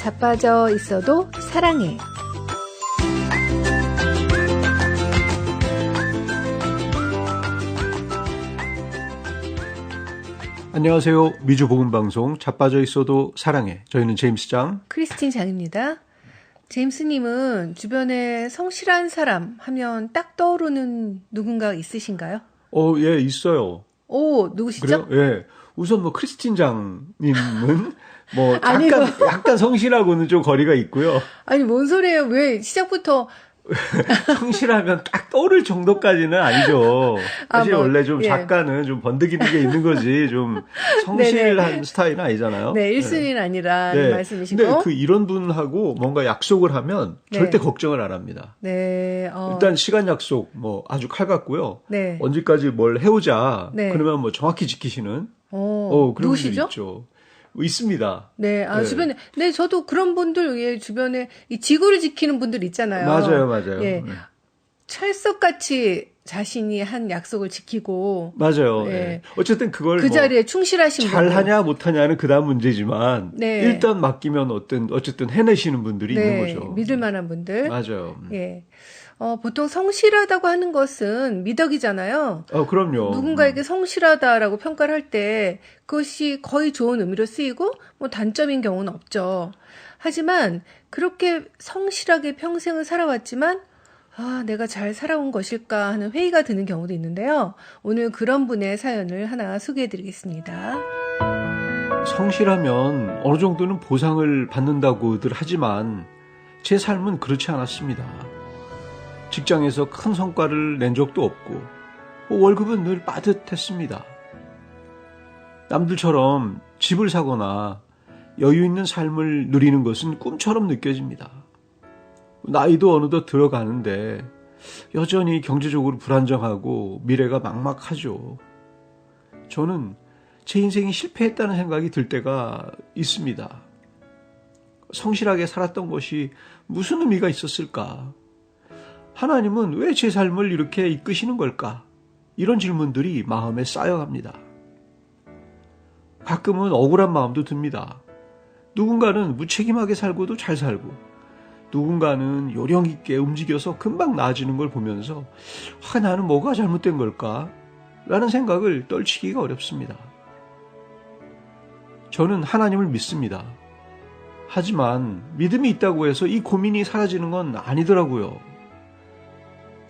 자빠져 있어도 사랑해. 안녕하세요. 미주 복음방송 자빠져 있어도 사랑해. 저희는 제임스 장, 크리스틴 장입니다. 제임스님은 주변에 성실한 사람 하면 딱 떠오르는 누군가 있으신가요? 예, 있어요. 오, 누구시죠? 그래요? 예. 우선 뭐 크리스틴 장님은 뭐 아니고. 약간 성실하고는 좀 거리가 있고요. 아니, 뭔 소리예요? 왜 시작부터 성실하면 딱 떠오를 정도까지는 아니죠. 사실 원래 좀 작가는 좀 번득이는 게 있는 거지, 좀 성실한 스타일은 아니잖아요. 네, 1순위는 아니라는 말씀이시고. 근데 이런 분하고 뭔가 약속을 하면 절대 걱정을 안 합니다. 네. 일단 시간 약속 뭐 아주 칼같고요. 네. 언제까지 뭘 해오자. 네. 그러면 뭐 정확히 지키시는. 그런 누구시죠? 분들 있죠. 있습니다. 네, 주변에, 네, 저도 그런 분들, 예, 주변에 이 지구를 지키는 분들 있잖아요. 맞아요. 예. 찰석같이 자신이 한 약속을 지키고. 맞아요. 예. 예. 어쨌든 그걸 그 자리에 충실하신 분들. 잘하냐 못하냐는 그다음 문제지만 네. 일단 맡기면 어쨌든 해내시는 분들이 네, 있는 거죠. 믿을 만한 분들. 맞아요. 예. 보통 성실하다고 하는 것은 미덕이잖아요. 그럼요. 누군가에게 성실하다라고 평가를 할 때 그것이 거의 좋은 의미로 쓰이고 뭐 단점인 경우는 없죠. 하지만 그렇게 성실하게 평생을 살아왔지만 내가 잘 살아온 것일까 하는 회의가 드는 경우도 있는데요. 오늘 그런 분의 사연을 하나 소개해드리겠습니다. 성실하면 어느 정도는 보상을 받는다고들 하지만 제 삶은 그렇지 않았습니다. 직장에서 큰 성과를 낸 적도 없고 월급은 늘 빠듯했습니다. 남들처럼 집을 사거나 여유 있는 삶을 누리는 것은 꿈처럼 느껴집니다. 나이도 어느덧 들어가는데 여전히 경제적으로 불안정하고 미래가 막막하죠. 저는 제 인생이 실패했다는 생각이 들 때가 있습니다. 성실하게 살았던 것이 무슨 의미가 있었을까? 하나님은 왜 제 삶을 이렇게 이끄시는 걸까? 이런 질문들이 마음에 쌓여갑니다. 가끔은 억울한 마음도 듭니다. 누군가는 무책임하게 살고도 잘 살고 누군가는 요령 있게 움직여서 금방 나아지는 걸 보면서 나는 뭐가 잘못된 걸까? 라는 생각을 떨치기가 어렵습니다. 저는 하나님을 믿습니다. 하지만 믿음이 있다고 해서 이 고민이 사라지는 건 아니더라고요.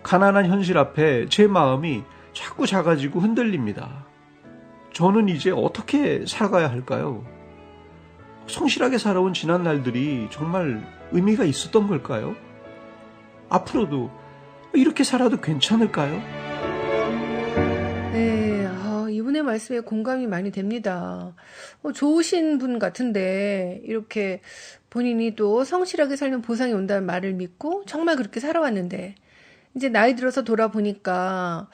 가난한 현실 앞에 제 마음이 자꾸 작아지고 흔들립니다. 저는 이제 어떻게 살아가야 할까요? 성실하게 살아온 지난 날들이 정말 의미가 있었던 걸까요? 앞으로도 이렇게 살아도 괜찮을까요? 네, 이분의 말씀에 공감이 많이 됩니다. 좋으신 분 같은데 이렇게 본인이 또 성실하게 살면 보상이 온다는 말을 믿고 정말 그렇게 살아왔는데 이제 나이 들어서 돌아보니까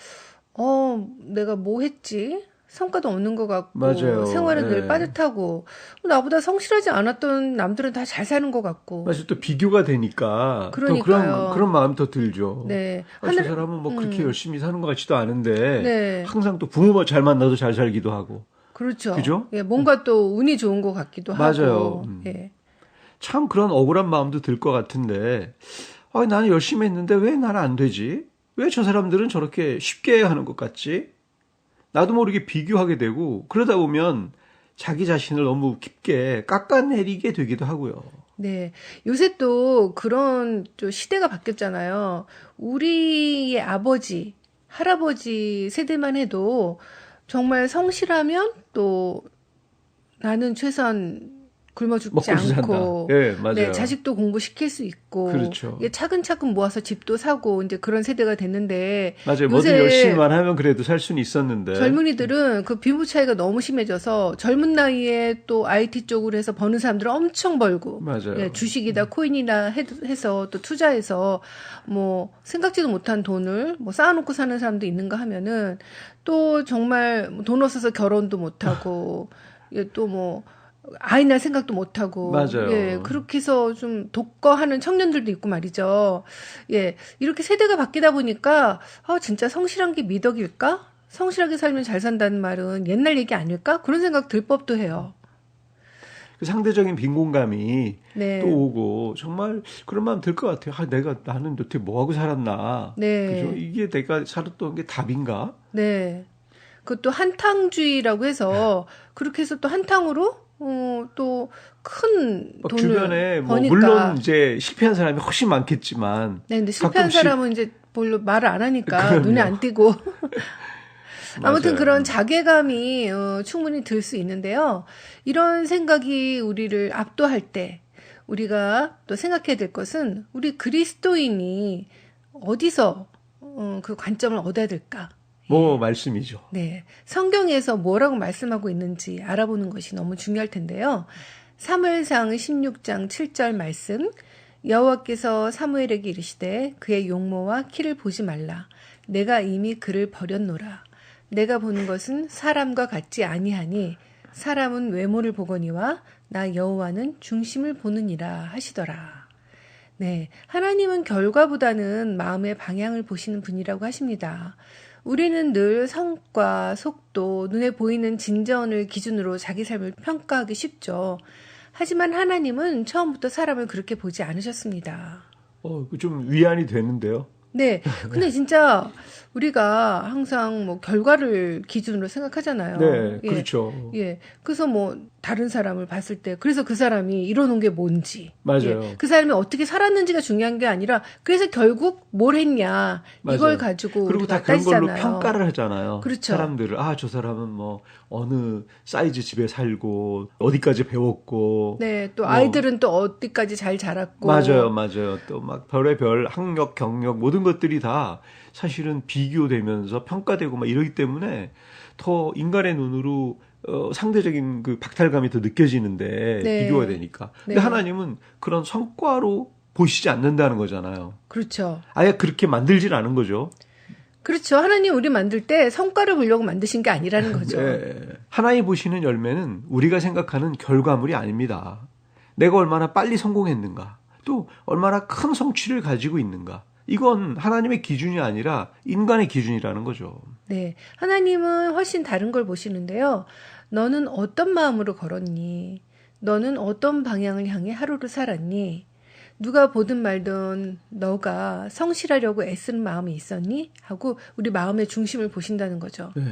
내가 뭐 했지? 성과도 없는 것 같고 맞아요. 생활은 늘 빠듯하고 나보다 성실하지 않았던 남들은 다 잘 사는 것 같고 사실 또 비교가 되니까 그러니까요. 또 그런 마음 더 들죠. 네. 저 사람은 뭐 그렇게 열심히 사는 것 같지도 않은데 네. 항상 또 부모 잘 만나도 잘 살기도 하고. 그렇죠. 그죠? 예, 뭔가 또 운이 좋은 것 같기도 맞아요. 하고. 예. 참 그런 억울한 마음도 들 것 같은데 나는 열심히 했는데 왜 나는 안 되지? 왜 저 사람들은 저렇게 쉽게 하는 것 같지? 나도 모르게 비교하게 되고 그러다 보면 자기 자신을 너무 깊게 깎아내리게 되기도 하고요. 네. 요새 또 그런 또 시대가 바뀌었잖아요. 우리의 아버지, 할아버지 세대만 해도 정말 성실하면 또 나는 최소한 굶어 죽지 않고 예, 맞아요. 네, 자식도 공부시킬 수 있고 그렇죠. 차근차근 모아서 집도 사고 이제 그런 세대가 됐는데 맞아요. 뭐든 열심히만 하면 그래도 살 수는 있었는데 젊은이들은 그貧富차이가 너무 심해져서 젊은 나이에 또 IT 쪽으로 해서 버는 사람들은 엄청 벌고 맞아요. 예, 주식이다 코인이나 해서 또 투자해서 뭐 생각지도 못한 돈을 뭐 쌓아놓고 사는 사람도 있는가 하면은 또 정말 돈 없어서 결혼도 못하고 또 뭐 아이 낳을 생각도 못하고. 맞아요. 예, 그렇게 해서 좀 독거하는 청년들도 있고 말이죠. 예, 이렇게 세대가 바뀌다 보니까, 진짜 성실한 게 미덕일까? 성실하게 살면 잘 산다는 말은 옛날 얘기 아닐까? 그런 생각 들 법도 해요. 그 상대적인 빈곤감이 네. 또 오고 정말 그런 마음 들 것 같아요. 나는 도대체 뭐 하고 살았나? 네. 그죠? 이게 내가 살았던 게 답인가? 네. 그것도 한탕주의라고 해서 그렇게 해서 또 한탕으로 또 큰 막 돈을 주변에 뭐 버니까. 물론 이제 실패한 사람이 훨씬 많겠지만 네, 근데 실패한 가끔씩 사람은 이제 별로 말을 안 하니까 그럼요. 눈에 안 띄고. 아무튼 맞아요. 그런 자괴감이 충분히 들 수 있는데요. 이런 생각이 우리를 압도할 때 우리가 또 생각해야 될 것은 우리 그리스도인이 어디서 그 관점을 얻어야 될까? 뭐 말씀이죠. 네, 성경에서 뭐라고 말씀하고 있는지 알아보는 것이 너무 중요할 텐데요. 사무엘상 16장 7절 말씀, 여호와께서 사무엘에게 이르시되 그의 용모와 키를 보지 말라. 내가 이미 그를 버렸노라. 내가 보는 것은 사람과 같지 아니하니 사람은 외모를 보거니와 나 여호와는 중심을 보느니라 하시더라. 네, 하나님은 결과보다는 마음의 방향을 보시는 분이라고 하십니다. 우리는 늘 성과, 속도, 눈에 보이는 진전을 기준으로 자기 삶을 평가하기 쉽죠. 하지만 하나님은 처음부터 사람을 그렇게 보지 않으셨습니다. 좀 위안이 되는데요. 네, 근데 진짜 우리가 항상 뭐 결과를 기준으로 생각하잖아요. 네, 예, 그렇죠. 예. 그래서 뭐 다른 사람을 봤을 때 그래서 그 사람이 이뤄놓은 게 뭔지, 맞아요. 예, 그 사람이 어떻게 살았는지가 중요한 게 아니라 그래서 결국 뭘 했냐 이걸 맞아요. 가지고 그리고 우리가 다 그런 걸로 따지잖아요. 평가를 하잖아요. 그렇죠. 사람들을 저 사람은 뭐 어느 사이즈 집에 살고 어디까지 배웠고 네, 또 뭐 아이들은 또 어디까지 잘 자랐고. 맞아요. 또 막 별의별 학력, 경력 모든 것들이 다 사실은 비교되면서 평가되고 막 이러기 때문에 더 인간의 눈으로 상대적인 그 박탈감이 더 느껴지는데 네. 비교가 되니까. 근데 네. 하나님은 그런 성과로 보시지 않는다는 거잖아요. 그렇죠. 아예 그렇게 만들진 않은 거죠. 그렇죠. 하나님 우리 만들 때 성과를 보려고 만드신 게 아니라는 거죠. 네. 하나님 보시는 열매는 우리가 생각하는 결과물이 아닙니다. 내가 얼마나 빨리 성공했는가, 또 얼마나 큰 성취를 가지고 있는가. 이건 하나님의 기준이 아니라 인간의 기준이라는 거죠. 네. 하나님은 훨씬 다른 걸 보시는데요. 너는 어떤 마음으로 걸었니? 너는 어떤 방향을 향해 하루를 살았니? 누가 보든 말든 너가 성실하려고 애쓰는 마음이 있었니? 하고 우리 마음의 중심을 보신다는 거죠. 네.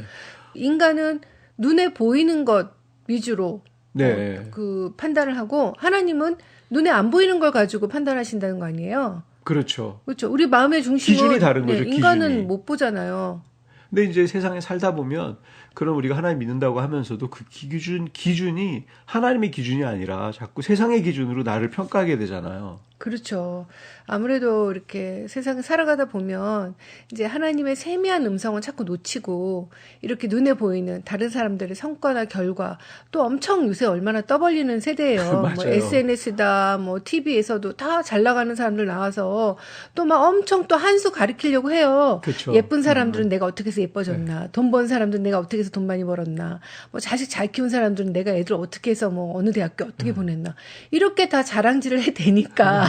인간은 눈에 보이는 것 위주로 네. 그 판단을 하고 하나님은 눈에 안 보이는 걸 가지고 판단하신다는 거 아니에요? 그렇죠. 그렇죠. 우리 마음의 중심은 기준이 다른 거죠, 인간은 기준이. 못 보잖아요. 근데 이제 세상에 살다 보면 그럼 우리가 하나님 믿는다고 하면서도 그 기준이 하나님의 기준이 아니라 자꾸 세상의 기준으로 나를 평가하게 되잖아요. 그렇죠. 아무래도 이렇게 세상에 살아가다 보면 이제 하나님의 세미한 음성을 자꾸 놓치고 이렇게 눈에 보이는 다른 사람들의 성과나 결과 또 엄청 요새 얼마나 떠벌리는 세대예요. 맞아요. 뭐 SNS다, 뭐 TV에서도 다 잘 나가는 사람들 나와서 또 막 엄청 또 한 수 가리키려고 해요. 그렇죠. 예쁜 사람들은 내가 어떻게 해서 예뻐졌나, 돈 번 사람들은 내가 어떻게 해서 돈 많이 벌었나, 뭐 자식 잘 키운 사람들은 내가 애들 어떻게 해서 뭐 어느 대학교 어떻게 보냈나 이렇게 다 자랑질을 해대니까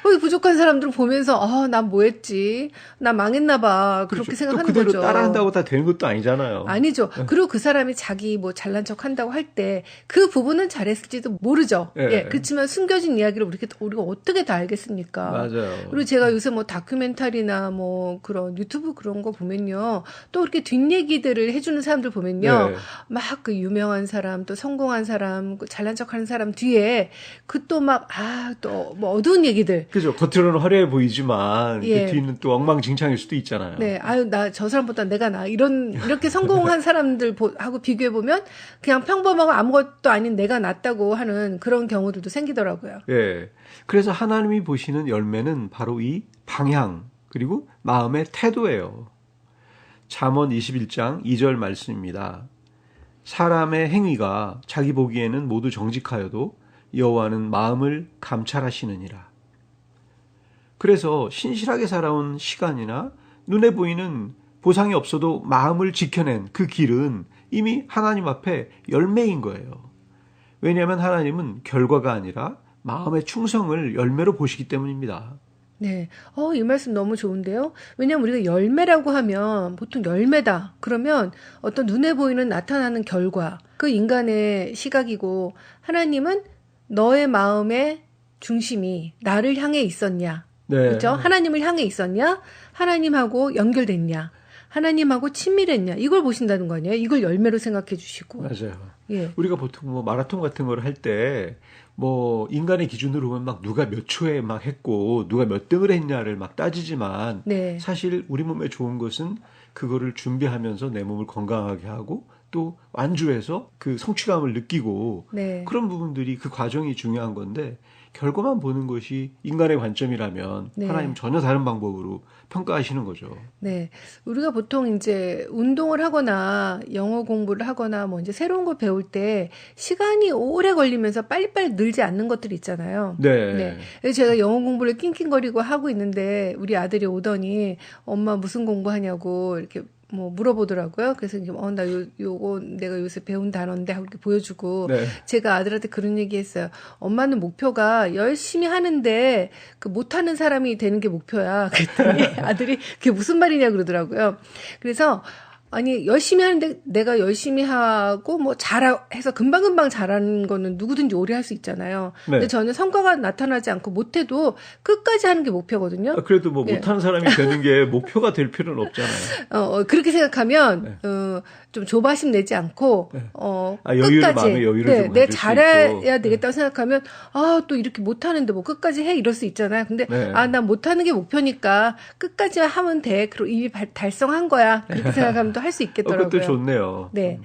거기 부족한 사람들을 보면서 난 뭐 했지? 나 망했나 봐. 그렇게 그렇죠. 생각하는 또 그대로 거죠. 따라한다고 다 되는 것도 아니잖아요. 아니죠. 그리고 그 사람이 자기 뭐 잘난 척 한다고 할 때 그 부분은 잘했을지도 모르죠. 예. 예. 그렇지만 숨겨진 이야기를 우리가 어떻게 다 알겠습니까? 맞아요. 그리고 제가 요새 뭐 다큐멘터리나 뭐 그런 유튜브 그런 거 보면요. 또 이렇게 뒷얘기들을 해주는 사람들 보면요. 네. 막 그 유명한 사람, 또 성공한 사람, 그 잘난 척 하는 사람 뒤에 그 또 막, 또 뭐 어두운 얘기들. 그죠. 겉으로는 화려해 보이지만 예. 그 뒤는 또 엉망진창일 수도 있잖아요. 네, 나 저 사람보다 내가 이렇게 성공한 사람들 하고 비교해보면 그냥 평범하고 아무것도 아닌 내가 낫다고 하는 그런 경우들도 생기더라고요. 예. 그래서 하나님이 보시는 열매는 바로 이 방향, 그리고 마음의 태도예요. 잠언 21장 2절 말씀입니다. 사람의 행위가 자기 보기에는 모두 정직하여도 여호와는 마음을 감찰하시느니라. 그래서 신실하게 살아온 시간이나 눈에 보이는 보상이 없어도 마음을 지켜낸 그 길은 이미 하나님 앞에 열매인 거예요. 왜냐하면 하나님은 결과가 아니라 마음의 충성을 열매로 보시기 때문입니다. 네. 이 말씀 너무 좋은데요. 왜냐면 우리가 열매라고 하면 보통 열매다. 그러면 어떤 눈에 보이는 나타나는 결과, 그 인간의 시각이고 하나님은 너의 마음의 중심이 나를 향해 있었냐? 네. 그렇죠? 하나님을 향해 있었냐? 하나님하고 연결됐냐? 하나님하고 친밀했냐? 이걸 보신다는 거 아니에요? 이걸 열매로 생각해 주시고. 맞아요. 예. 우리가 보통 뭐 마라톤 같은 걸 할 때 뭐 인간의 기준으로 보면 막 누가 몇 초에 막 했고 누가 몇 등을 했냐를 막 따지지만 네. 사실 우리 몸에 좋은 것은 그거를 준비하면서 내 몸을 건강하게 하고 또 완주해서 그 성취감을 느끼고 네. 그런 부분들이 그 과정이 중요한 건데 결과만 보는 것이 인간의 관점이라면 네. 하나님 전혀 다른 방법으로 평가하시는 거죠. 네. 우리가 보통 이제 운동을 하거나 영어 공부를 하거나 뭐 이제 새로운 걸 배울 때 시간이 오래 걸리면서 빨리빨리 늘지 않는 것들이 있잖아요. 네. 네. 그래서 제가 영어 공부를 낑낑거리고 하고 있는데 우리 아들이 오더니 엄마 무슨 공부하냐고 이렇게 뭐 물어보더라고요. 그래서 이제 나 요거 내가 요새 배운 단어인데 하고 이렇게 보여주고 네. 제가 아들한테 그런 얘기 했어요. 엄마는 목표가 열심히 하는데 그 못하는 사람이 되는 게 목표야. 그랬더니 아들이 그게 무슨 말이냐 그러더라고요. 그래서 아니 열심히 하는데 내가 열심히 하고 뭐 잘해서 금방금방 잘하는 거는 누구든지 오래 할 수 있잖아요. 네. 근데 저는 성과가 나타나지 않고 못해도 끝까지 하는 게 목표거든요. 그래도 뭐 예. 못하는 사람이 되는 게 목표가 될 필요는 없잖아요. 그렇게 생각하면 네. 좀 조바심 내지 않고 네. 끝까지 마음의 여유를 좀 내 가질 수 잘해야 있고. 되겠다고 생각하면 또 이렇게 못하는데 뭐 끝까지 해 이럴 수 있잖아요. 근데 네. 난 못하는 게 목표니까 끝까지 하면 돼. 그리고 이미 달성한 거야. 그렇게 생각하면 또 할 수 있겠더라고요. 그것도 좋네요. 네.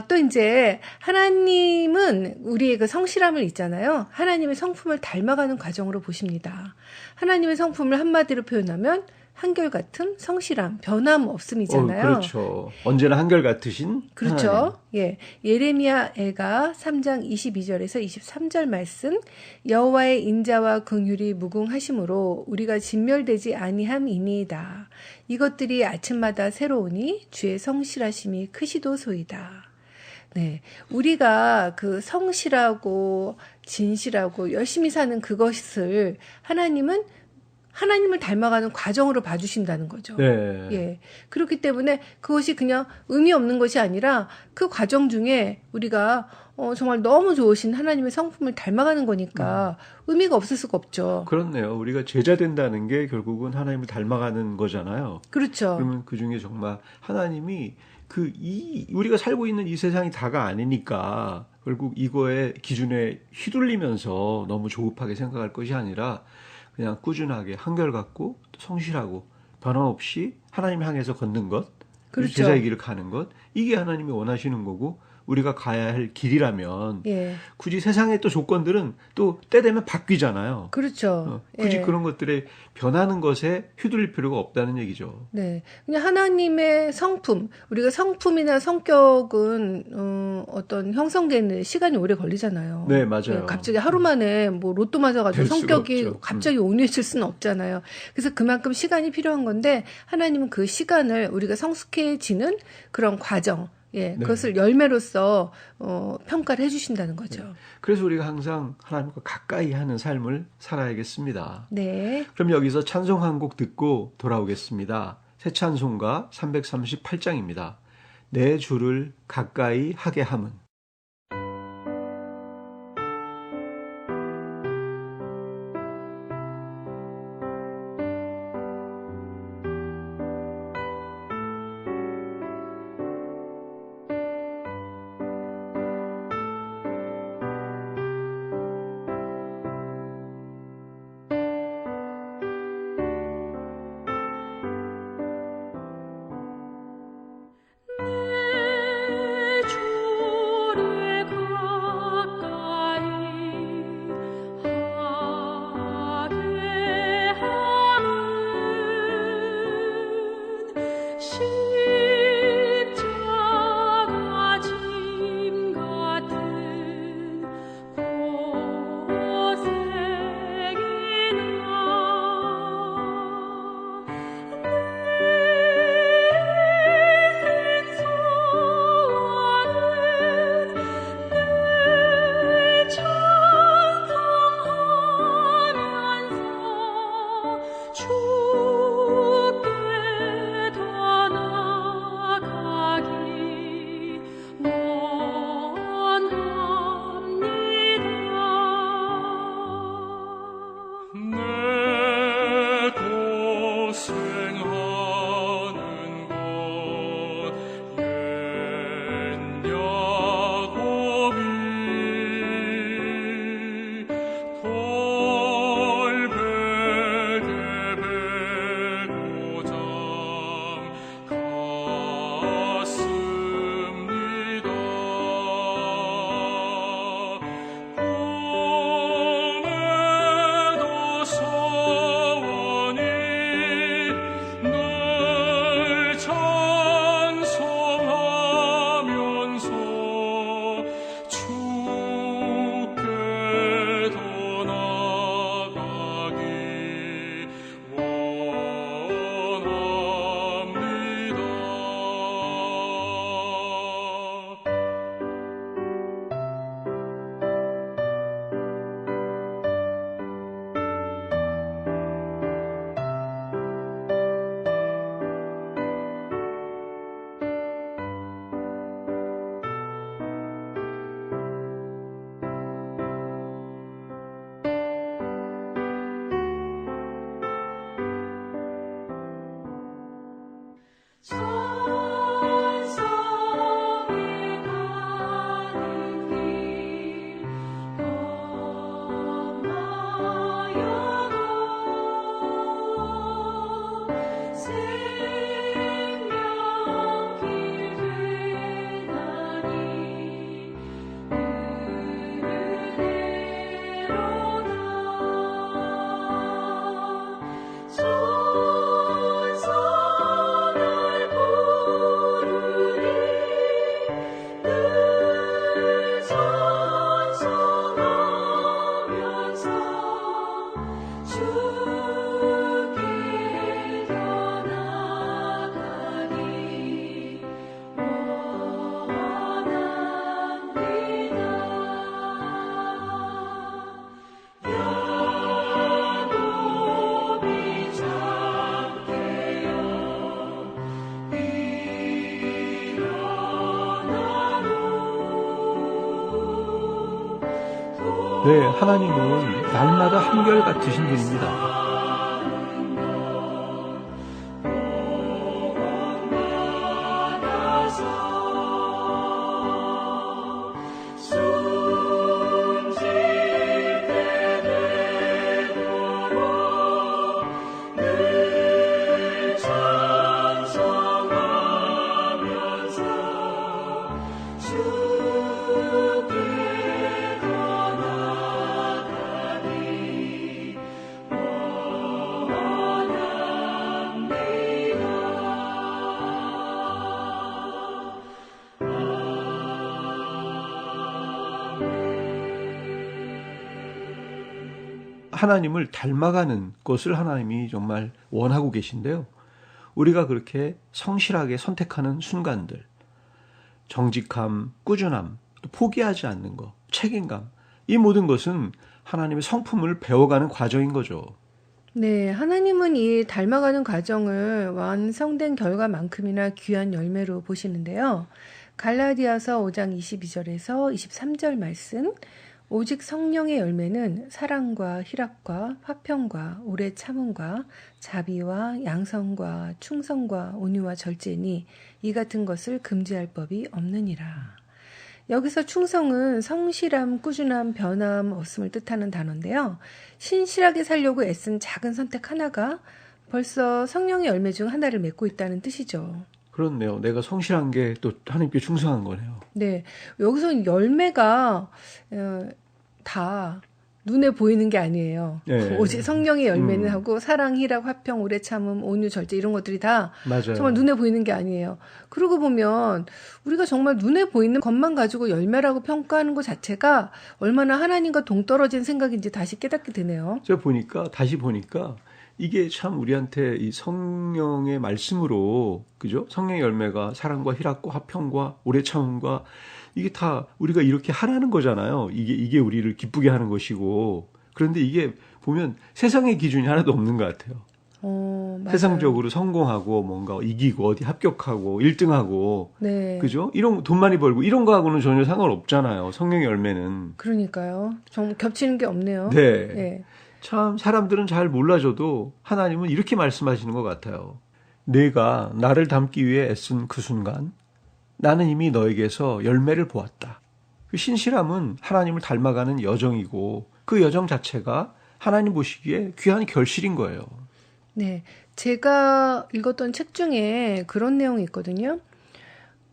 또 이제 하나님은 우리의 그 성실함을 있잖아요. 하나님의 성품을 닮아가는 과정으로 보십니다. 하나님의 성품을 한마디로 표현하면 한결같음, 성실함, 변함 없음이잖아요. 그렇죠. 언제나 한결같으신 그렇죠. 하나님. 예. 예레미야 애가 3장 22절에서 23절 말씀 여호와의 인자와 긍휼이 무궁하심으로 우리가 진멸되지 아니함이니이다. 이것들이 아침마다 새로우니 주의 성실하심이 크시도소이다. 네. 우리가 그 성실하고 진실하고 열심히 사는 그것을 하나님을 닮아가는 과정으로 봐주신다는 거죠. 네. 예. 그렇기 때문에 그것이 그냥 의미 없는 것이 아니라 그 과정 중에 우리가 정말 너무 좋으신 하나님의 성품을 닮아가는 거니까 의미가 없을 수가 없죠. 그렇네요. 우리가 제자 된다는 게 결국은 하나님을 닮아가는 거잖아요. 그렇죠. 그러면 그 중에 정말 하나님이 우리가 살고 있는 이 세상이 다가 아니니까 결국 이거의 기준에 휘둘리면서 너무 조급하게 생각할 것이 아니라 그냥 꾸준하게 한결같고 성실하고 변함없이 하나님 향해서 걷는 것, 그렇죠. 제자의 길을 가는 것, 이게 하나님이 원하시는 거고 우리가 가야 할 길이라면 예. 굳이 세상의 또 조건들은 또 때 되면 바뀌잖아요. 그렇죠. 굳이 예. 그런 것들에 변하는 것에 휘둘릴 필요가 없다는 얘기죠. 네. 그냥 하나님의 성품, 우리가 성품이나 성격은 어떤 형성되는 시간이 오래 걸리잖아요. 네, 맞아요. 예, 갑자기 하루 만에 뭐 로또 맞아가지고 될 수가 성격이 없죠. 갑자기 온유해질 수는 없잖아요. 그래서 그만큼 시간이 필요한 건데 하나님은 그 시간을 우리가 성숙해지는 그런 과정, 예, 그것을 열매로서 평가를 해주신다는 거죠. 그래서 우리가 항상 하나님과 가까이 하는 삶을 살아야겠습니다. 네. 그럼 여기서 찬송 한 곡 듣고 돌아오겠습니다. 새 찬송가 338장입니다. 내 주를 가까이 하게 함은. 내 주 네, 하나님은 날마다 한결같으신 분입니다. 하나님을 닮아가는 것을 하나님이 정말 원하고 계신데요. 우리가 그렇게 성실하게 선택하는 순간들, 정직함, 꾸준함, 또 포기하지 않는 것, 책임감, 이 모든 것은 하나님의 성품을 배워가는 과정인 거죠. 네, 하나님은 이 닮아가는 과정을 완성된 결과만큼이나 귀한 열매로 보시는데요. 갈라디아서 5장 22절에서 23절 말씀, 오직 성령의 열매는 사랑과 희락과 화평과 오래 참음과 자비와 양성과 충성과 온유와 절제니 이 같은 것을 금지할 법이 없느니라. 여기서 충성은 성실함, 꾸준함, 변함, 없음을 뜻하는 단어인데요. 신실하게 살려고 애쓴 작은 선택 하나가 벌써 성령의 열매 중 하나를 맺고 있다는 뜻이죠. 그렇네요. 내가 성실한 게 또 하나님께 충성한 거네요. 네, 여기서 열매가 다 눈에 보이는 게 아니에요. 네. 오직 성령의 열매는 하고 사랑, 희락, 화평, 오래 참음, 온유, 절제 이런 것들이 다 맞아요. 정말 눈에 보이는 게 아니에요. 그러고 보면 우리가 정말 눈에 보이는 것만 가지고 열매라고 평가하는 것 자체가 얼마나 하나님과 동떨어진 생각인지 다시 깨닫게 되네요. 제가 다시 보니까 이게 참 우리한테 이 성령의 말씀으로, 그죠? 성령의 열매가 사랑과 희락과 화평과 오래 참음과 이게 다 우리가 이렇게 하라는 거잖아요. 이게 우리를 기쁘게 하는 것이고. 그런데 이게 보면 세상의 기준이 하나도 없는 것 같아요. 맞아요. 세상적으로 성공하고 뭔가 이기고 어디 합격하고 1등하고. 네. 그죠? 이런 돈 많이 벌고 이런 거하고는 전혀 상관없잖아요. 성령의 열매는. 그러니까요. 정말 겹치는 게 없네요. 네. 네. 참 사람들은 잘 몰라줘도 하나님은 이렇게 말씀하시는 것 같아요. 내가 나를 닮기 위해 애쓴 그 순간 나는 이미 너에게서 열매를 보았다. 그 신실함은 하나님을 닮아가는 여정이고 그 여정 자체가 하나님 보시기에 귀한 결실인 거예요. 네. 제가 읽었던 책 중에 그런 내용이 있거든요.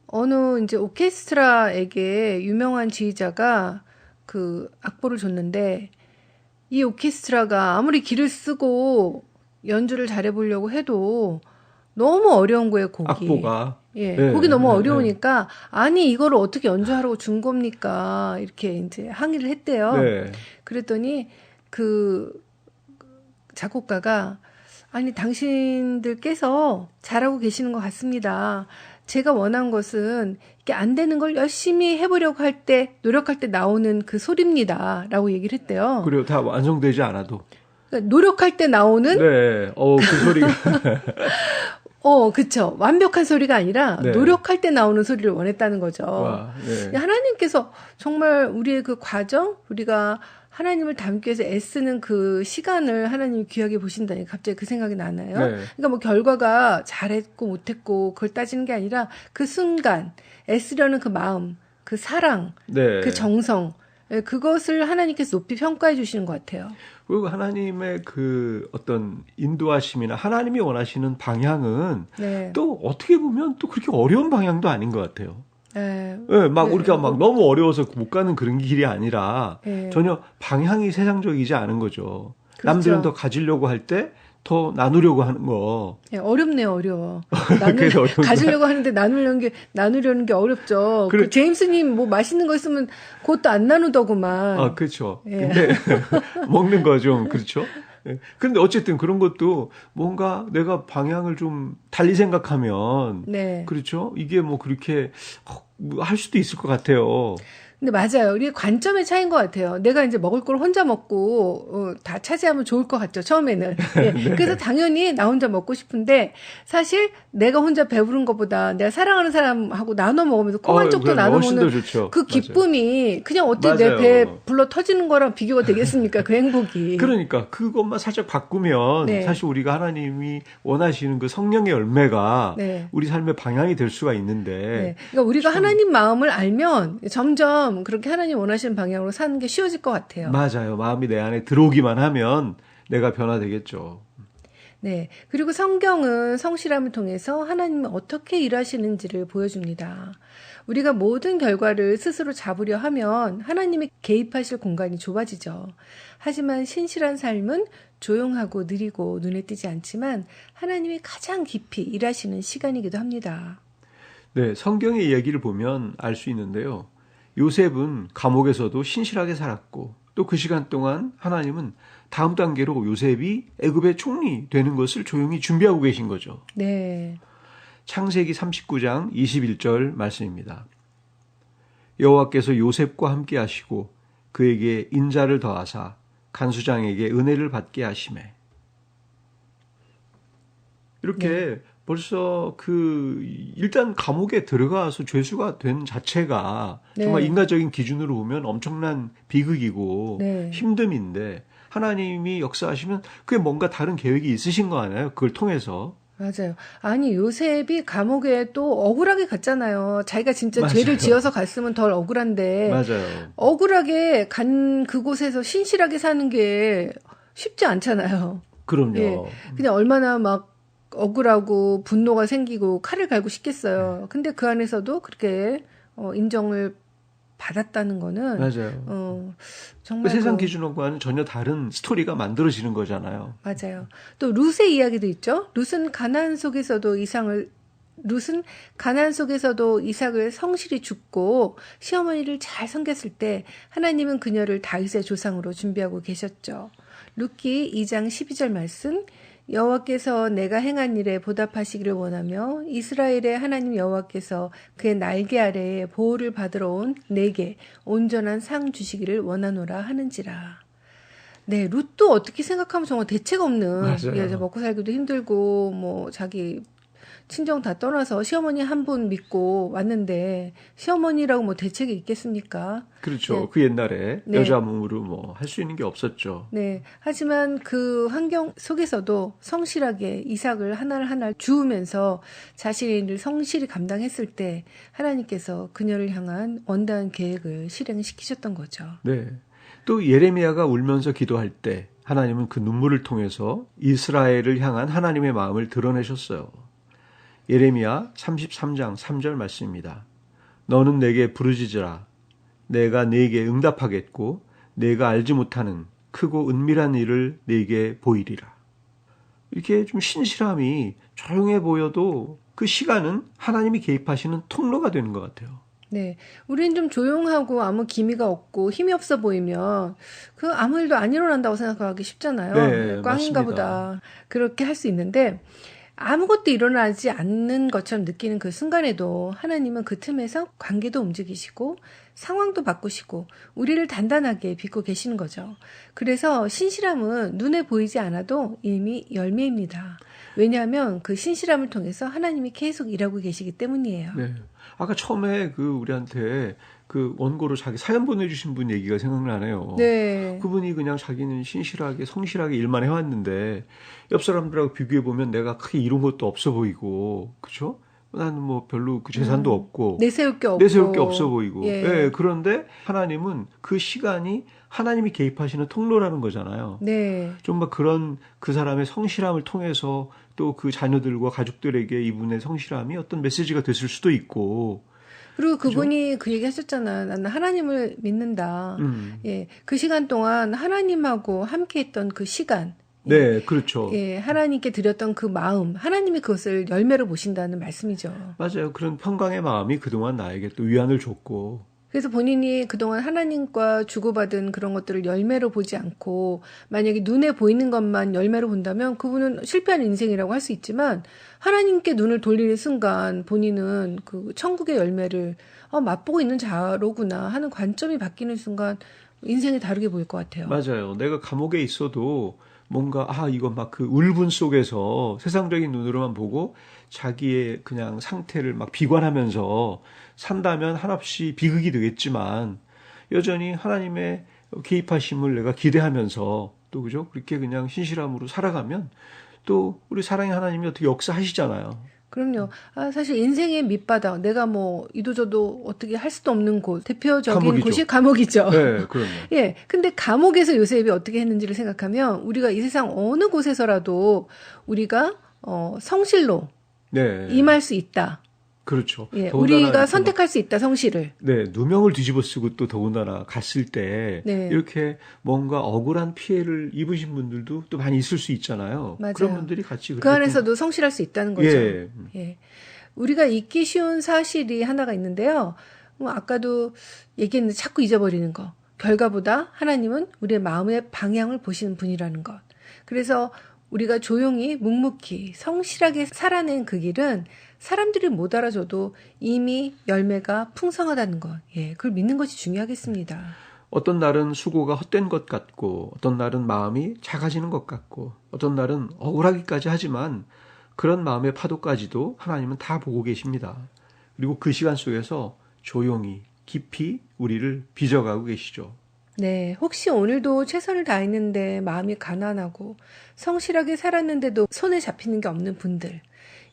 어느 이제 오케스트라에게 유명한 지휘자가 그 악보를 줬는데 이 오케스트라가 아무리 기를 쓰고 연주를 잘해보려고 해도 너무 어려운 거예요, 곡이. 악보가. 예, 네, 곡이 너무 네, 어려우니까 아니 이거를 어떻게 연주하라고 준 겁니까? 이렇게 이제 항의를 했대요. 네. 그랬더니 그 작곡가가 아니 당신들께서 잘하고 계시는 것 같습니다. 제가 원한 것은 이게 안 되는 걸 열심히 해보려고 할 때 노력할 때 나오는 그 소리입니다. 라고 얘기를 했대요. 그리고 다 완성되지 않아도. 그러니까 노력할 때 나오는 네. 그 소리가. 그쵸. 완벽한 소리가 아니라 네. 노력할 때 나오는 소리를 원했다는 거죠. 와, 네. 하나님께서 정말 우리의 그 과정, 우리가 하나님을 닮기 위해서 애쓰는 그 시간을 하나님이 귀하게 보신다니 갑자기 그 생각이 나나요? 네. 그러니까 뭐 결과가 잘했고 못했고 그걸 따지는 게 아니라 그 순간 애쓰려는 그 마음, 그 사랑, 네. 그 정성, 그것을 하나님께서 높이 평가해 주시는 것 같아요. 그리고 하나님의 그 어떤 인도하심이나 하나님이 원하시는 방향은 네. 또 어떻게 보면 또 그렇게 어려운 방향도 아닌 것 같아요. 네. 네, 막 우리가 막 너무 어려워서 못 가는 그런 길이 아니라 네. 전혀 방향이 세상적이지 않은 거죠. 그렇죠. 남들은 더 가지려고 할 때 더 나누려고 하는 거. 네, 어렵네요, 어려워. 그래서 어려운 가지려고 하는데 나누려는 게 어렵죠. 그래. 그 제임스님 뭐 맛있는 거 있으면 그것도 안 나누더구만. 아, 그렇죠. 예. 근데 먹는 거 좀 그렇죠. 예. 근데 어쨌든 그런 것도 뭔가 내가 방향을 좀 달리 생각하면 네. 그렇죠. 이게 뭐 그렇게 할 수도 있을 것 같아요. 근데 맞아요. 우리 관점의 차이인 것 같아요. 내가 이제 먹을 걸 혼자 먹고 다 차지하면 좋을 것 같죠. 처음에는. 네. 그래서 당연히 나 혼자 먹고 싶은데 사실 내가 혼자 배부른 것보다 내가 사랑하는 사람하고 나눠 먹으면서 콩 한 쪽도 나눠 훨씬 먹는 더 좋죠. 그 기쁨이 그냥 어떻게 내 맞아요. 배 불러 터지는 거랑 비교가 되겠습니까? 그 행복이. 그러니까 그것만 살짝 바꾸면 네. 사실 우리가 하나님이 원하시는 그 성령의 열매가 네. 우리 삶의 방향이 될 수가 있는데 네. 그러니까 우리가 하나님 마음을 알면 점점 그렇게 하나님 원하시는 방향으로 사는 게 쉬워질 것 같아요. 맞아요. 마음이 내 안에 들어오기만 하면 내가 변화되겠죠. 네. 그리고 성경은 성실함을 통해서 하나님이 어떻게 일하시는지를 보여줍니다. 우리가 모든 결과를 스스로 잡으려 하면 하나님이 개입하실 공간이 좁아지죠. 하지만 신실한 삶은 조용하고 느리고 눈에 띄지 않지만 하나님이 가장 깊이 일하시는 시간이기도 합니다. 네, 성경의 이야기를 보면 알 수 있는데요. 요셉은 감옥에서도 신실하게 살았고 또 그 시간 동안 하나님은 다음 단계로 요셉이 애굽의 총리 되는 것을 조용히 준비하고 계신 거죠. 네. 창세기 39장 21절 말씀입니다. 여호와께서 요셉과 함께 하시고 그에게 인자를 더하사 간수장에게 은혜를 받게 하시매. 이렇게 벌써 일단 감옥에 들어가서 죄수가 된 자체가 정말 네. 인간적인 기준으로 보면 엄청난 비극이고 네. 힘듦인데 하나님이 역사하시면 그게 뭔가 다른 계획이 있으신 거 아니에요? 그걸 통해서. 맞아요. 아니, 요셉이 감옥에 또 억울하게 갔잖아요. 자기가 진짜 맞아요. 죄를 지어서 갔으면 덜 억울한데, 맞아요. 억울하게 간 그곳에서 신실하게 사는 게 쉽지 않잖아요. 그럼요. 예. 그냥 얼마나 막 억울하고 분노가 생기고 칼을 갈고 싶겠어요. 근데 그 안에서도 그렇게 인정을 받았다는 거는 맞아요. 정말 세상 기준과는 전혀 다른 스토리가 만들어지는 거잖아요. 맞아요. 또 룻의 이야기도 있죠. 룻은 가나안 속에서도 이삭을 성실히 죽고 시어머니를 잘 섬겼을 때 하나님은 그녀를 다윗의 조상으로 준비하고 계셨죠. 룻기 2장 12절 말씀, 여호와께서 내가 행한 일에 보답하시기를 원하며 이스라엘의 하나님 여호와께서 그의 날개 아래에 보호를 받으러 온 내게 온전한 상 주시기를 원하노라 하는지라. 네, 룻도 어떻게 생각하면 정말 대책 없는, 맞아요. 먹고 살기도 힘들고, 뭐, 자기 친정 다 떠나서 시어머니 한 분 믿고 왔는데, 시어머니라고 뭐 대책이 있겠습니까? 그렇죠. 네. 그 옛날에 네. 여자 몸으로 뭐 할 수 있는 게 없었죠. 네. 하지만 그 환경 속에서도 성실하게 이삭을 하나를 주우면서 자신의 일을 성실히 감당했을 때, 하나님께서 그녀를 향한 원대한 계획을 실행시키셨던 거죠. 네. 또 예레미야가 울면서 기도할 때 하나님은 그 눈물을 통해서 이스라엘을 향한 하나님의 마음을 드러내셨어요. 예레미야 33장 3절 말씀입니다. 너는 내게 부르짖으라. 내가 네게 응답하겠고 내가 알지 못하는 크고 은밀한 일을 네게 보이리라. 이렇게 좀 신실함이 조용해 보여도 그 시간은 하나님이 개입하시는 통로가 되는 것 같아요. 네. 우린 좀 조용하고 아무 기미가 없고 힘이 없어 보이면 그 아무 일도 안 일어난다고 생각하기 쉽잖아요. 네, 꽝인가 맞습니다. 보다. 그렇게 할 수 있는데 아무것도 일어나지 않는 것처럼 느끼는 그 순간에도 하나님은 그 틈에서 관계도 움직이시고 상황도 바꾸시고 우리를 단단하게 빚고 계시는 거죠. 그래서 신실함은 눈에 보이지 않아도 이미 열매입니다. 왜냐하면 그 신실함을 통해서 하나님이 계속 일하고 계시기 때문이에요. 네. 아까 처음에 우리한테 원고로 자기 사연 보내주신 분 얘기가 생각나네요. 네. 그분이 그냥 자기는 신실하게 성실하게 일만 해왔는데 옆 사람들하고 비교해보면 내가 크게 이룬 것도 없어 보이고 그렇죠? 나는 뭐 별로 그 재산도 없고 내세울 게 없고 내세울 게 없어 보이고 예. 네, 그런데 하나님은 그 시간이 하나님이 개입하시는 통로라는 거잖아요. 네. 좀 그런 그 사람의 성실함을 통해서 또 그 자녀들과 가족들에게 이분의 성실함이 어떤 메시지가 됐을 수도 있고 그리고 그분이 그 얘기 하셨잖아. 나는 하나님을 믿는다. 예. 그 시간 동안 하나님하고 함께 했던 그 시간. 네, 그렇죠. 예. 하나님께 드렸던 그 마음. 하나님이 그것을 열매로 보신다는 말씀이죠. 맞아요. 그런 평강의 마음이 그동안 나에게 또 위안을 줬고 그래서 본인이 그동안 하나님과 주고받은 그런 것들을 열매로 보지 않고 만약에 눈에 보이는 것만 열매로 본다면 그분은 실패한 인생이라고 할 수 있지만 하나님께 눈을 돌리는 순간 본인은 그 천국의 열매를 맛보고 있는 자로구나 하는 관점이 바뀌는 순간 인생이 다르게 보일 것 같아요. 맞아요. 내가 감옥에 있어도 뭔가 이거 막 그 울분 속에서 세상적인 눈으로만 보고 자기의 그냥 상태를 막 비관하면서 산다면 한없이 비극이 되겠지만 여전히 하나님의 개입하심을 내가 기대하면서 또 그죠? 그렇게 그냥 신실함으로 살아가면 또 우리 사랑의 하나님이 어떻게 역사하시잖아요. 그럼요. 사실 인생의 밑바닥, 내가 뭐 이도저도 어떻게 할 수도 없는 곳, 대표적인 감옥이죠. 곳이 감옥이죠. 네, 그럼요. 예. 근데 감옥에서 요셉이 어떻게 했는지를 생각하면 우리가 이 세상 어느 곳에서라도 우리가 성실로 네, 임할 수 있다. 그렇죠. 예. 더군다나 우리가 이렇게 선택할 수 있다, 성실을. 네, 누명을 뒤집어 쓰고 또 더군다나 갔을 때 네. 이렇게 뭔가 억울한 피해를 입으신 분들도 또 많이 있을 수 있잖아요. 맞아요. 그런 분들이 같이 그 그렇게 안에서도 성실할 수 있다는 거죠. 예. 예. 우리가 잊기 쉬운 사실이 하나가 있는데요. 아까도 얘기했는데 자꾸 잊어버리는 거. 결과보다 하나님은 우리의 마음의 방향을 보시는 분이라는 것. 그래서 우리가 조용히 묵묵히 성실하게 살아낸 그 길은 사람들이 못 알아줘도 이미 열매가 풍성하다는 것. 예, 그걸 믿는 것이 중요하겠습니다. 어떤 날은 수고가 헛된 것 같고 어떤 날은 마음이 작아지는 것 같고 어떤 날은 억울하기까지 하지만 그런 마음의 파도까지도 하나님은 다 보고 계십니다. 그리고 그 시간 속에서 조용히 깊이 우리를 빚어가고 계시죠. 네, 혹시 오늘도 최선을 다했는데 마음이 가난하고 성실하게 살았는데도 손에 잡히는 게 없는 분들,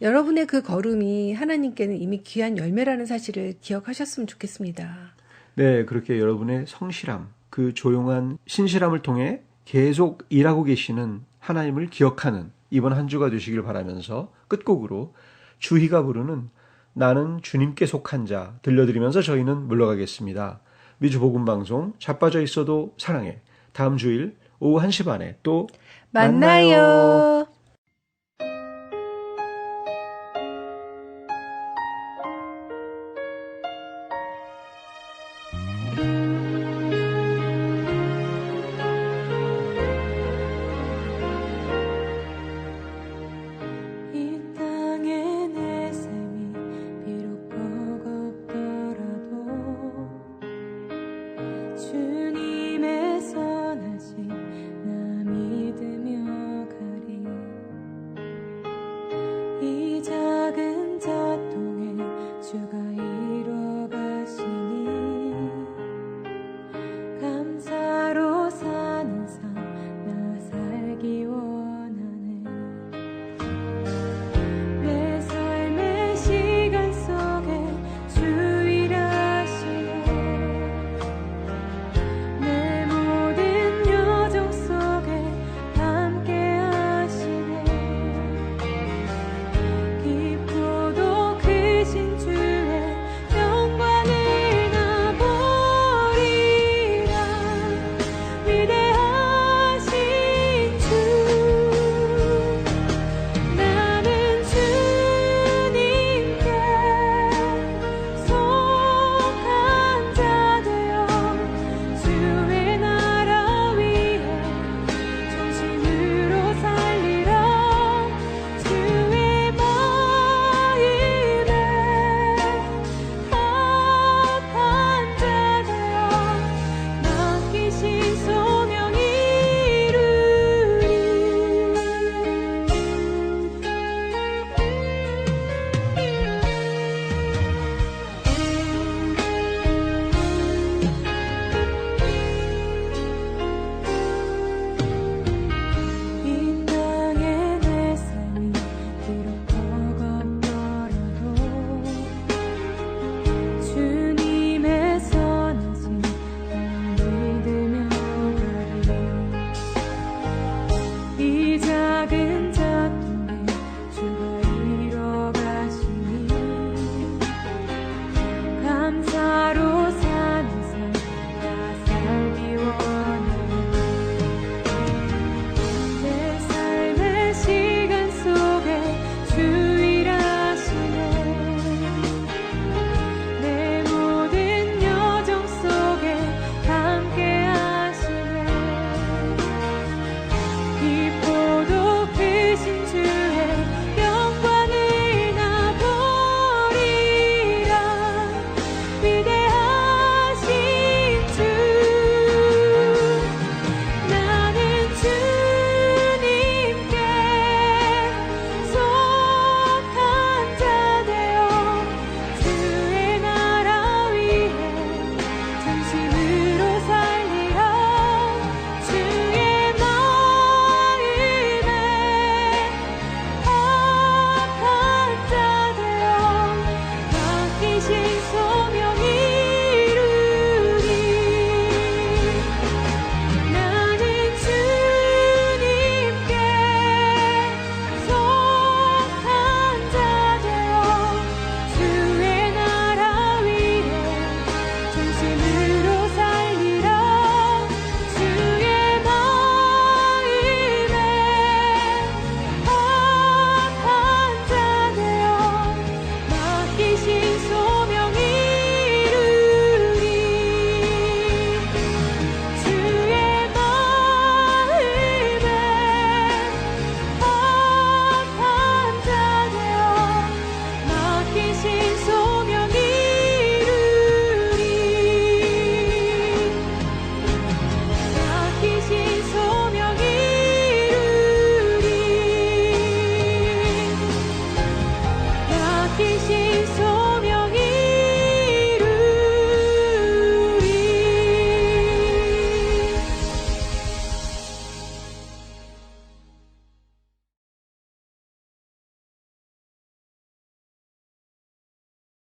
여러분의 그 걸음이 하나님께는 이미 귀한 열매라는 사실을 기억하셨으면 좋겠습니다. 네, 그렇게 여러분의 성실함, 그 조용한 신실함을 통해 계속 일하고 계시는 하나님을 기억하는 이번 한 주가 되시길 바라면서 끝곡으로 주희가 부르는 나는 주님께 속한 자 들려드리면서 저희는 물러가겠습니다. 미주 복음방송 자빠져 있어도 사랑해. 다음 주일 오후 1시 반에 또 만나요. 이 땅에 내 삶이 비록 버겁더라도 주님의 선하심 나 믿으며 가리. 이 작은 자 통해 주가